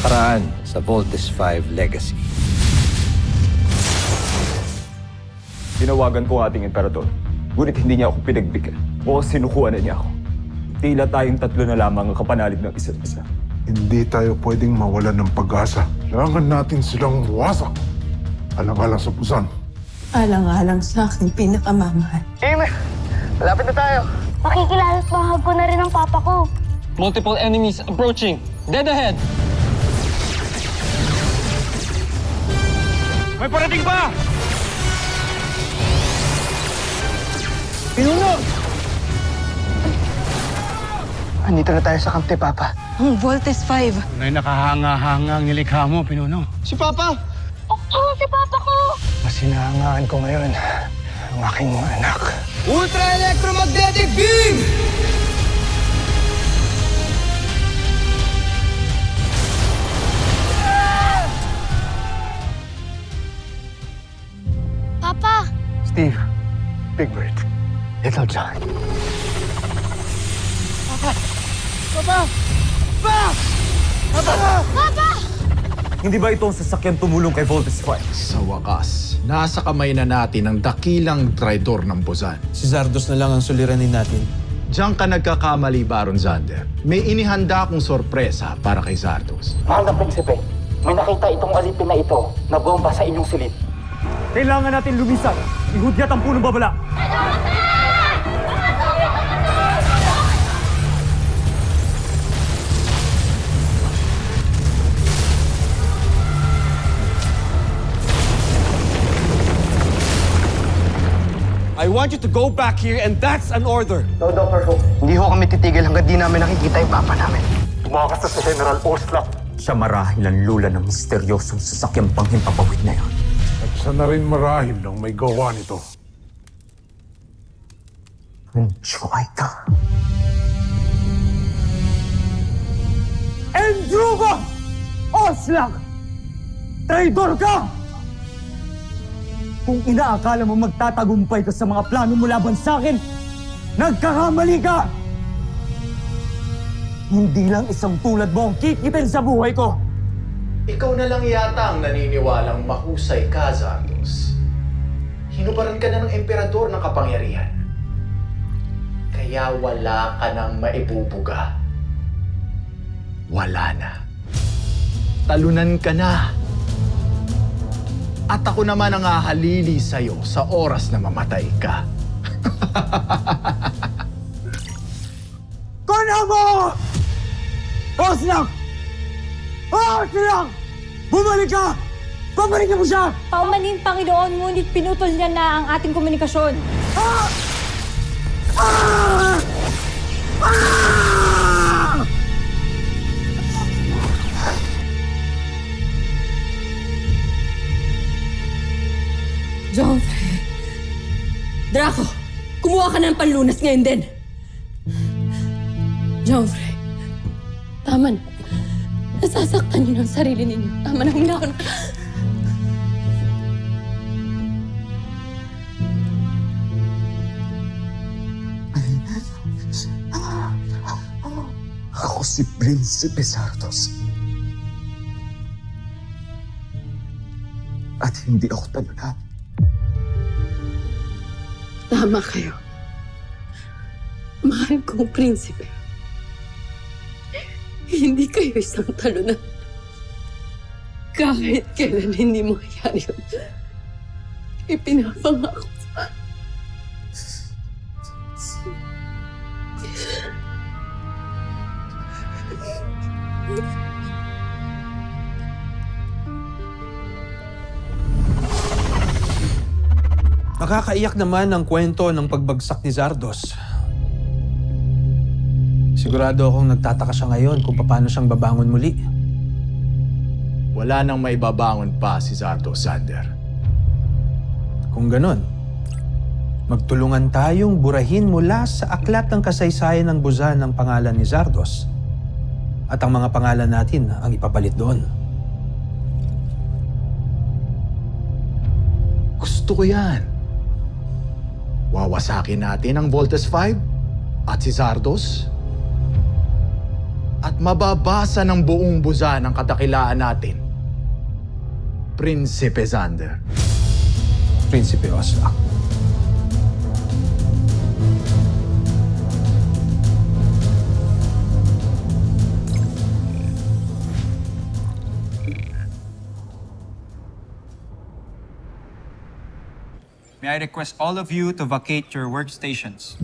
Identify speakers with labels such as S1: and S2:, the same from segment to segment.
S1: nakaraan sa Voltes 5 Legacy.
S2: Tinawagan ko ang ating emperador, ngunit hindi niya ako pinagbigyan. O sinukuha na niya ako. Tila tayong tatlo na lamang ang kapanalig ng isa't isa.
S3: Hindi tayo pwedeng mawalan ng pag-asa. Kailangan natin silang wasak. Alang-alang sa Busan.
S4: Alang-alang sa aking pinakamamahal.
S5: Amy, malapit na tayo.
S6: Makikilala't bahag ko na rin ang papa ko.
S7: Multiple enemies approaching. Dead ahead!
S2: May parating pa!
S5: Andito na tayo sa kamp ni Papa.
S4: Ang Voltes 5.
S8: Tunay nakahanga-hanga ang nilikha mo, Pinuno.
S5: Si Papa!
S6: Oo, si papa ko!
S8: Mas hinahangaan ko ngayon ang aking mga anak.
S5: Ultra Electromagnetic Beam!
S6: Papa!
S8: Steve, Big Bird, Little John.
S2: Hindi ba ito ang sasakyan tumulong kay Voltes 5?
S9: Sa wakas, nasa kamay na natin ang dakilang traidor ng Busan.
S10: Si Zardos na lang ang suliranin natin.
S9: Diyan ka nagkakamali, Baron Zander. May inihanda akong sorpresa para kay Zardos.
S5: Mahal na prinsipe, may nakita itong alipin na ito na bomba sa inyong silid.
S2: Kailangan natin lumisan. Ihudyat ang punong babala.
S10: I want you to go back here and that's an order.
S5: No, Dr. Who. Hindi ho kami titigil hanggang di namin nakikita yung Papa namin.
S3: Tumakas na si General Oslap.
S2: Siya marahil ang lula ng misteryosong sasakyang panghimpapawid na yon.
S3: At siya na rin marahil ng may gawa nito.
S2: Enjoy ka. Endruba! Oslak! Traidor ka! Kung inaakala mo magtatagumpay ka sa mga plano mo laban sa akin, nagkakamali ka! Hindi lang isang tulad mo ang kikitin sa buhay ko!
S9: Ikaw na lang yata ang naniniwalang mahusay ka, Zardos. Hinubaran ka na ng emperador ng kapangyarihan. Kaya wala ka nang maibubuga. Wala na. Talunan ka na. At ako naman ang hahalili sa'yo sa oras na mamatay ka.
S2: Kuna mo! Oslak! Oslak! Bumalik ka! Pabalikin mo siya!
S6: Paumaning Panginoon, ngunit pinutol niya na ang ating komunikasyon.
S2: Ah! Ah! Ah!
S4: Joffrey. Draco, kumuha ka ng panlunas ngayon din. Joffrey, tama na. Nasasaktan niyo ng sarili ninyo. Tama na, hindi ako na...
S2: Ako si Prinsipe Zardos. At hindi ako talunan.
S4: Tama kayo. Mahal kong prinsipe. Hindi kayo isang talunan. Kahit kailan hindi mangyari yun. Ipinapangako sa...
S10: Nakakaiyak naman ang kwento ng pagbagsak ni Zardos. Sigurado akong nagtataka siya ngayon kung paano siyang babangon muli.
S9: Wala nang maibabangon pa si Zardos, Zander.
S10: Kung ganon, magtulungan tayong burahin mula sa aklat ng kasaysayan ng Busan ang pangalan ni Zardos at ang mga pangalan natin ang ipapalit doon.
S9: Gusto ko yan. Wawasakin natin ang Voltes 5 at si Zardos. at mababasa ng buong buza ng kadakilaan natin, Prinsipe Xander.
S10: Prinsipe Osra.
S11: May I request all of you to vacate your workstations?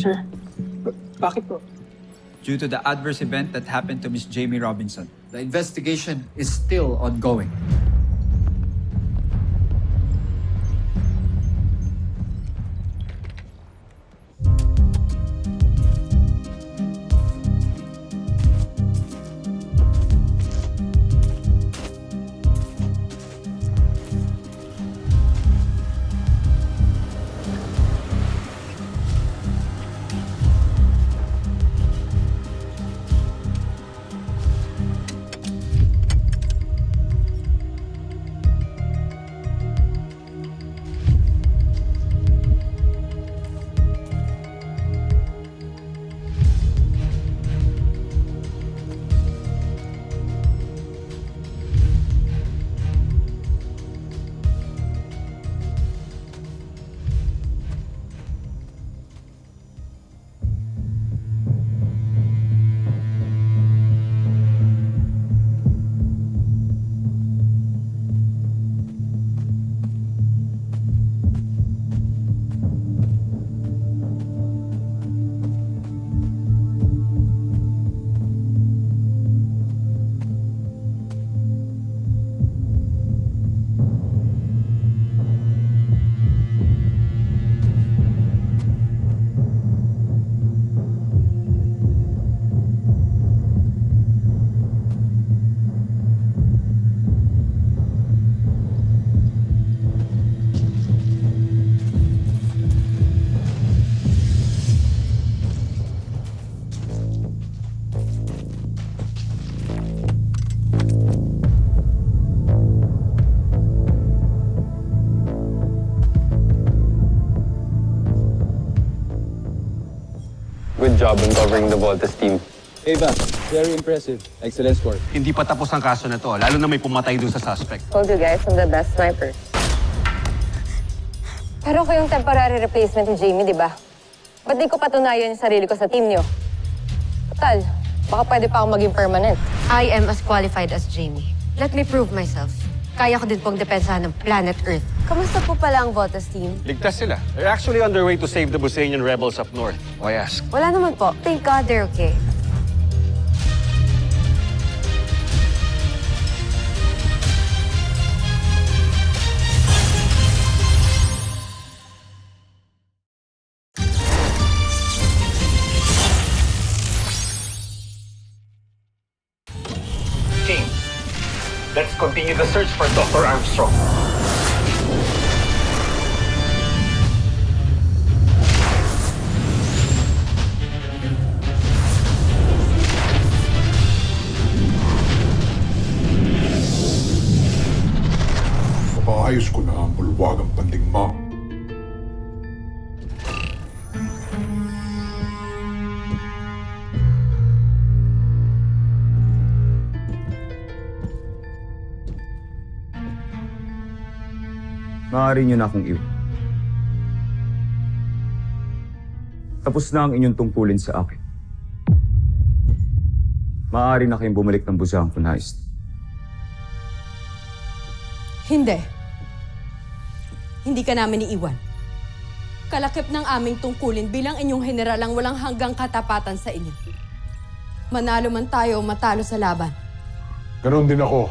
S7: Sir, bakit po?
S11: Due to the adverse event that happened to Miss Jamie Robinson.
S1: The investigation is still ongoing.
S7: Good job uncovering the Voltes team.
S1: Ava, very impressive. Excellent score.
S7: Hindi pa tapos ang kaso na to, lalo na may pumatay doon sa suspect.
S4: Told you guys, I'm the best sniper. Pero ako yung temporary replacement ni Jamie, di ba? Ba't di ko patunayan yung sarili ko sa team niyo? Total, baka pwede pa akong maging permanent.
S12: I am as qualified as Jamie. Let me prove myself. Kaya ko din pong depensahan ng planet Earth.
S4: Kamusta po pala ang Voltes team?
S7: Ligtas sila. They're actually on their way to save the Busanian rebels up north. Why ask?
S12: Wala naman po. Thank God they're okay.
S5: Team, let's continue the search for Dr. Armstrong.
S3: Mapaayos ko na ang bulwagang pandigma.
S2: Maaari niyo na akong iwan. Tapos na ang inyong tungkulin sa akin. Maaari na kayong bumalik ng busahan kung nais.
S4: Hindi. Hindi ka namin iiwan. Kalakip ng aming tungkulin bilang inyong general ang walang hanggang katapatan sa inyo. Manalo man tayo o matalo sa laban.
S3: Ganon din ako,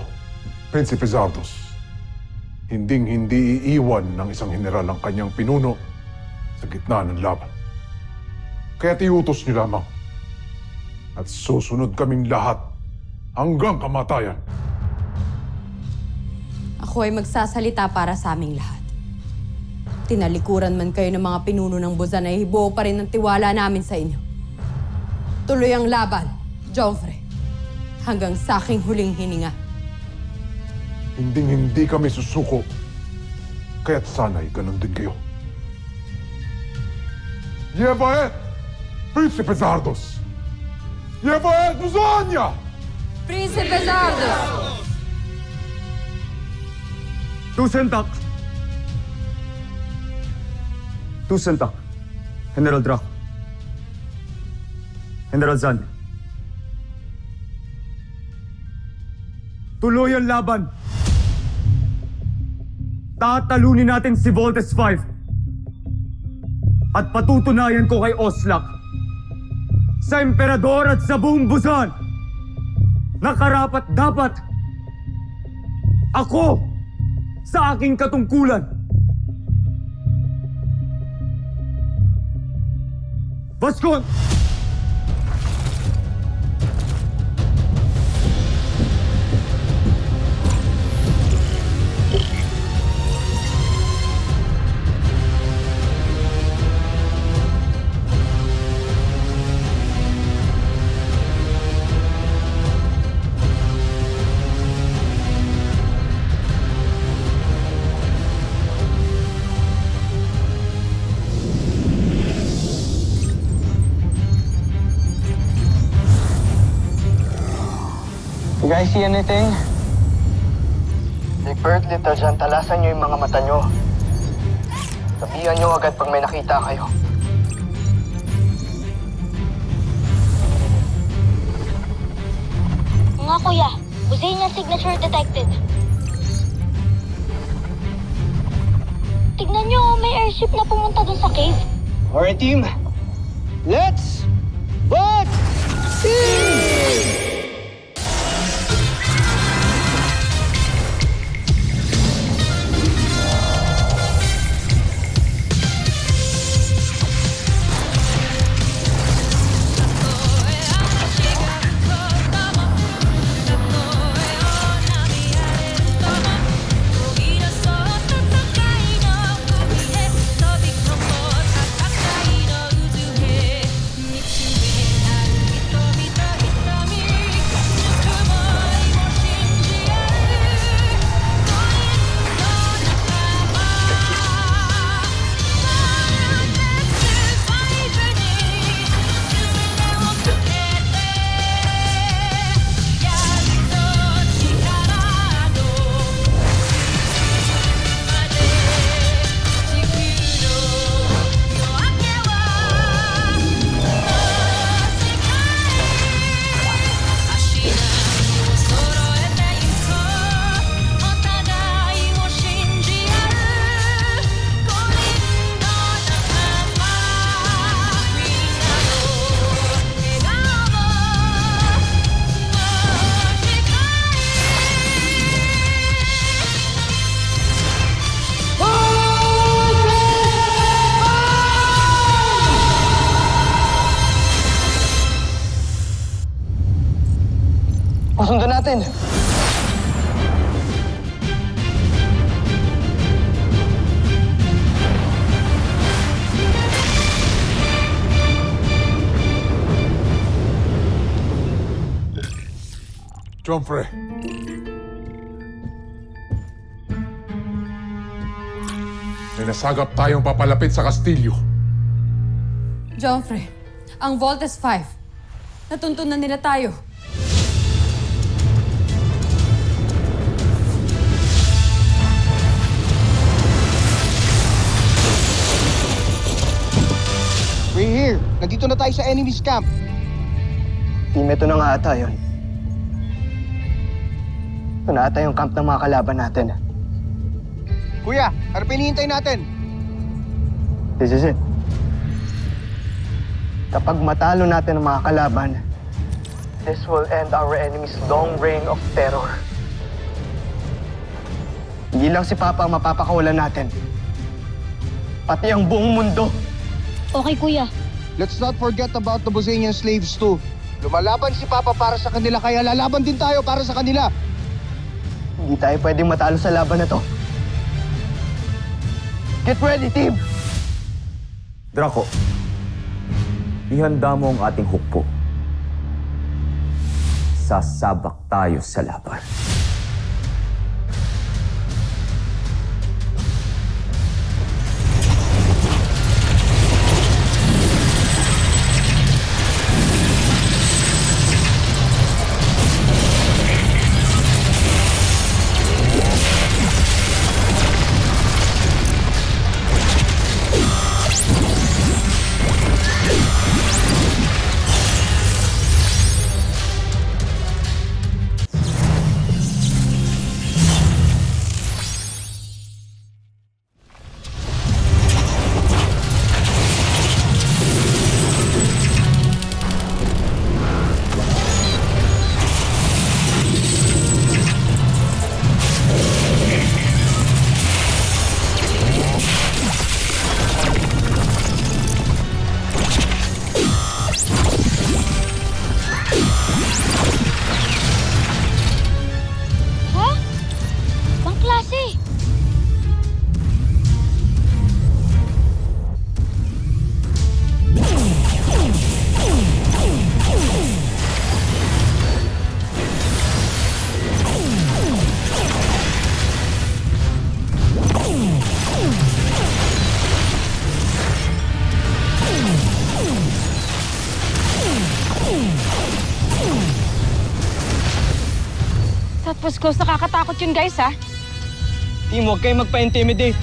S3: Prinsipe Zardos. Hinding-hindi iiwan ng isang general ang kanyang pinuno sa gitna ng laban. Kaya tiutos niyo lamang. At susunod kaming lahat hanggang kamatayan.
S4: Ako ay magsasalita para sa aming lahat. Tinalikuran man kayo ng mga pinuno ng Buzan ay hibuo pa rin ang tiwala namin sa inyo. Tuloy ang laban, Joffre, hanggang sa aking huling hininga.
S3: Hinding-hindi kami susuko. Kaya't sana'y ganon din kayo. Yevaet, Príncipe Zardos! Yevaet Buzania!
S4: Prinsipe Zardos!
S2: Tusentak! Tusentak. General Draco. General Zan. Tuloy ang laban. Tatalunin natin si Voltes 5. At patutunayan ko kay Oslak, sa Emperador at sa buong Busan, na karapat dapat ako sa aking katungkulan. Baskon!
S8: You guys see anything? Big Bird, Little John, talasan nyo yung mga mata nyo. Sabihan nyo agad pag may nakita kayo.
S6: Nga kuya, Buzanian signature detected. Tignan nyo, may airship na pumunta dun sa cave.
S8: Alright, team. Let's vote! Pasundan natin!
S3: Joffrey. May nasagap tayong papalapit sa Kastilyo.
S4: Joffrey, ang Voltes 5. Natuntunan nila tayo.
S8: We're here! Nandito na tayo sa enemy's camp. Team, ito na nga ata yun. Ito na ata yung camp ng mga kalaban natin. Kuya, ano pinihintay natin? This is it. Kapag matalo natin ang mga kalaban, this will end our enemy's long reign of terror. Hindi lang si Papa ang mapapakawalan natin. Pati ang buong mundo.
S6: Okay kuya.
S8: Let's not forget about the Buzanian slaves too. Lumalaban si Papa para sa kanila, kaya lalaban din tayo para sa kanila. Hindi tayo pwedeng matalo sa laban na to. Get ready, team!
S2: Draco, ihanda mo ang ating hukbo. Sasabak tayo sa laban.
S6: Mas close nakakatakot yun, guys, ha?
S8: Team, huwag kayong magpa-intimidate.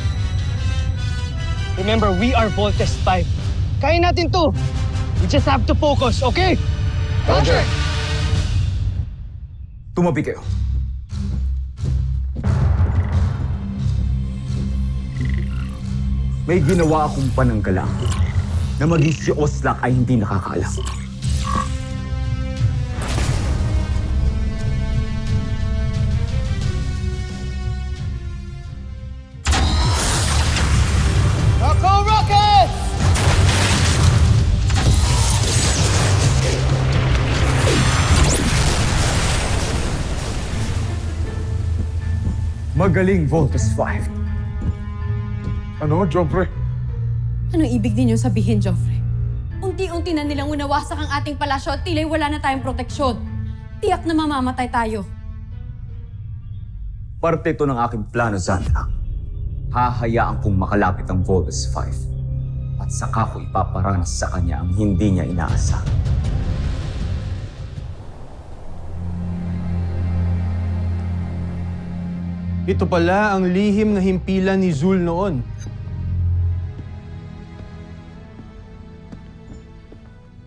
S8: Remember, we are Voltes 5. Kaya natin to. We just have to focus, okay?
S2: Roger! Tumabi kayo. May ginawa akong pananggalang na maging si Oslak ay hindi nakakaalam.
S8: Rocco Rockets!
S2: Magaling, Voltes 5.
S3: Ano, Joffrey?
S4: Anong ibig ninyo sabihin, Joffrey? Unti-unti na nilang unawasak ang ating palasyo at tila'y wala na tayong proteksyon. Tiyak na mamamatay tayo.
S2: Parte ito ng aking plano, Zandra. Hahayaan kong makalapit ang Voltes 5 at saka ko ipaparanas sa kanya ang hindi niya inaasa.
S10: Ito pala ang lihim na himpilan ni Zul noon.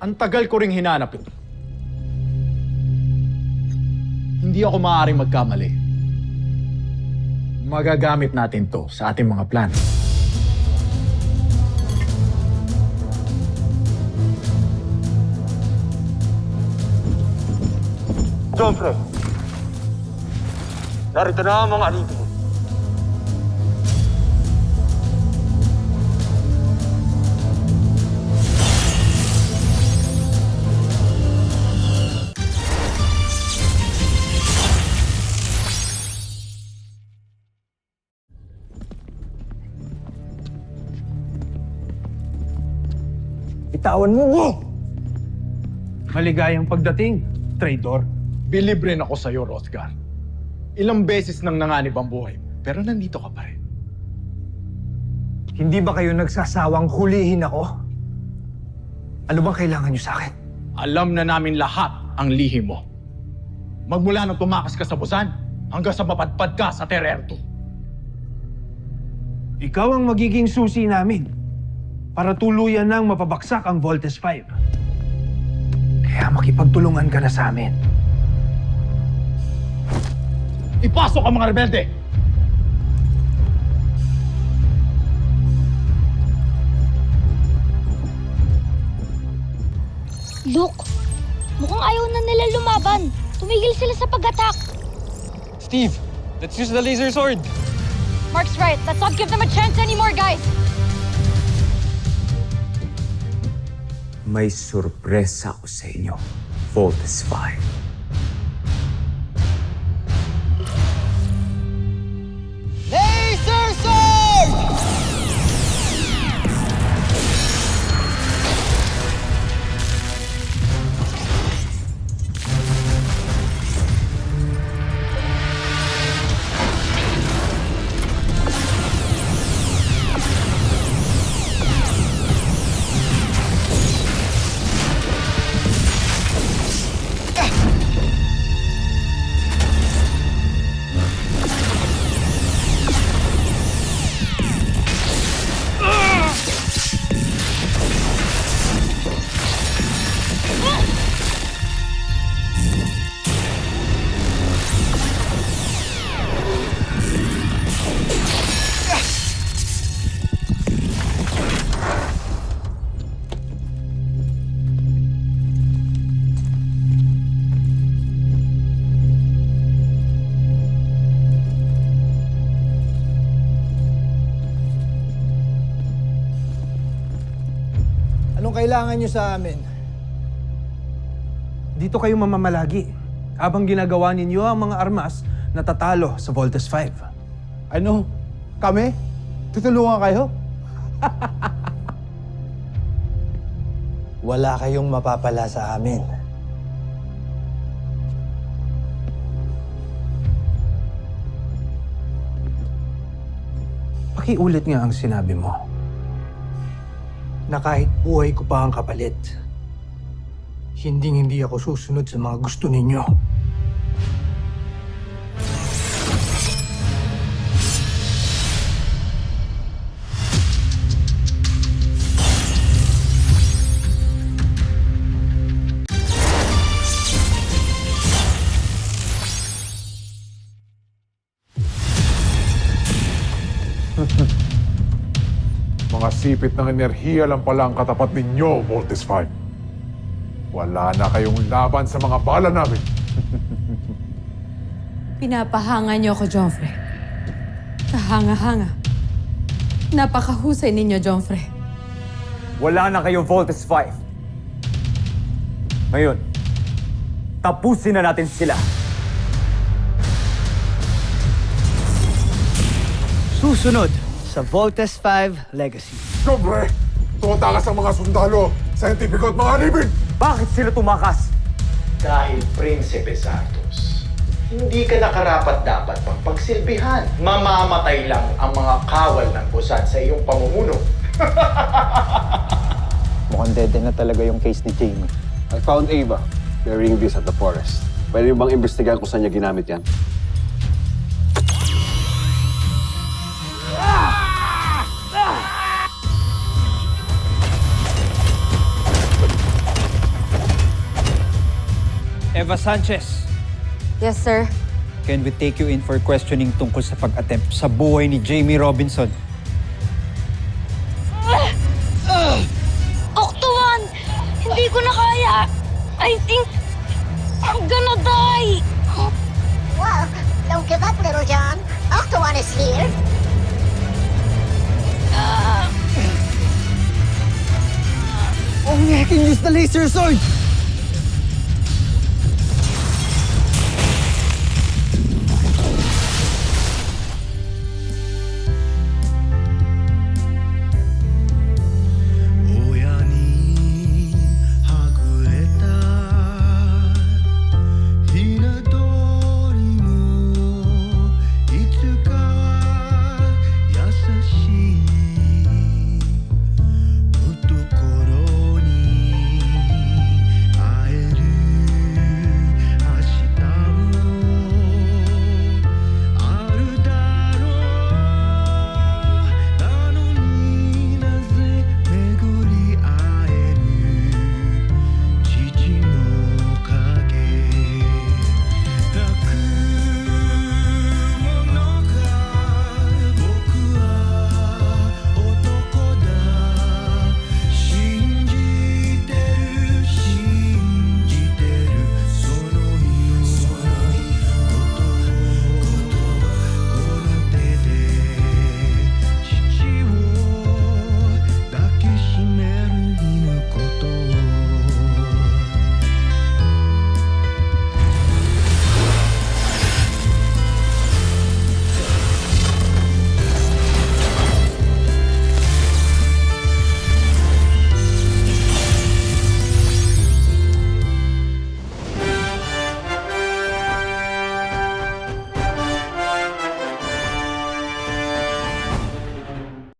S9: Ang tagal ko ring hinanap ito. Hindi ako maaaring magkamali. Magagamit natin to sa ating mga plano.
S8: Joffrey, narito na ang mga alipin.
S2: Bitawan mo!
S10: Maligayang pagdating, traidor.
S9: Bilib rin ako sa'yo, Hrothgar. Ilang beses nang nanganib ang buhay mo, pero nandito ka pa rin.
S8: Hindi ba kayo nagsasawang hulihin ako? Ano bang kailangan niyo sa akin?
S9: Alam na namin lahat ang lihim mo. Magmula nang tumakas ka sa Busan, hanggang sa mapadpad ka sa Tererto.
S10: Ikaw ang magiging susi namin para tuluyan nang mapabaksak ang Voltes 5. Kaya makipagtulungan ka na sa amin.
S9: Ipasok ang mga rebelde!
S6: Look, mukhang ayaw na nila lumaban. Tumigil sila sa pag-attack.
S8: Steve, let's use the laser sword.
S6: Mark's right. Let's not give them a chance anymore, guys.
S2: May sorpresa ako sa inyo, Voltes 5.
S8: Laser sword! Anong kailangan niyo sa amin?
S10: Dito kayo mamamalagi habang ginagawa ninyo ang mga armas na tatalo sa Voltes 5.
S8: Ano? Kami? Tutulungan kayo? Wala kayong mapapala sa amin.
S10: Pakiulit nga ang sinabi mo.
S8: Na kahit buhay ko pa ang kapalit, hindi ako susunod sa mga gusto ninyo.
S3: Mga sipit ng enerhiya lang pala ang katapat ninyo, Voltes 5. Wala na kayong laban sa mga bala namin.
S4: Pinapahanga niyo ako, Joffrey. Kahanga-hanga. Napakahusay ninyo, Joffrey.
S2: Wala na kayong Voltes 5. Ngayon, tapusin na natin sila.
S8: Susunod sa Voltes 5 Legacy.
S3: Siyempre, tumatakas ang mga sundalo, scientifico at mga alipin!
S2: Bakit sila tumakas?
S9: Dahil Prinsipe Zardos, hindi ka nakarapat-dapat pang pagsilbihan. Mamamatay lang ang mga kawal ng Buzan sa iyong pamumuno.
S8: Mukhang dead na talaga yung case ni Jamie.
S7: I found Ava burying this at the forest. Pwede bang imbestigahan kung saan niya ginamit yan?
S11: Eva Sanchez,
S12: Yes, sir.
S11: can we take you in for questioning tungkol sa pag-attempt sa buhay ni Jamie Robinson?
S6: Octo-1! Hindi ko na kaya! I think I'm gonna die!
S13: Well, don't give up, Little John. Octo-1 is here.
S8: Oh, I can use the laser sword!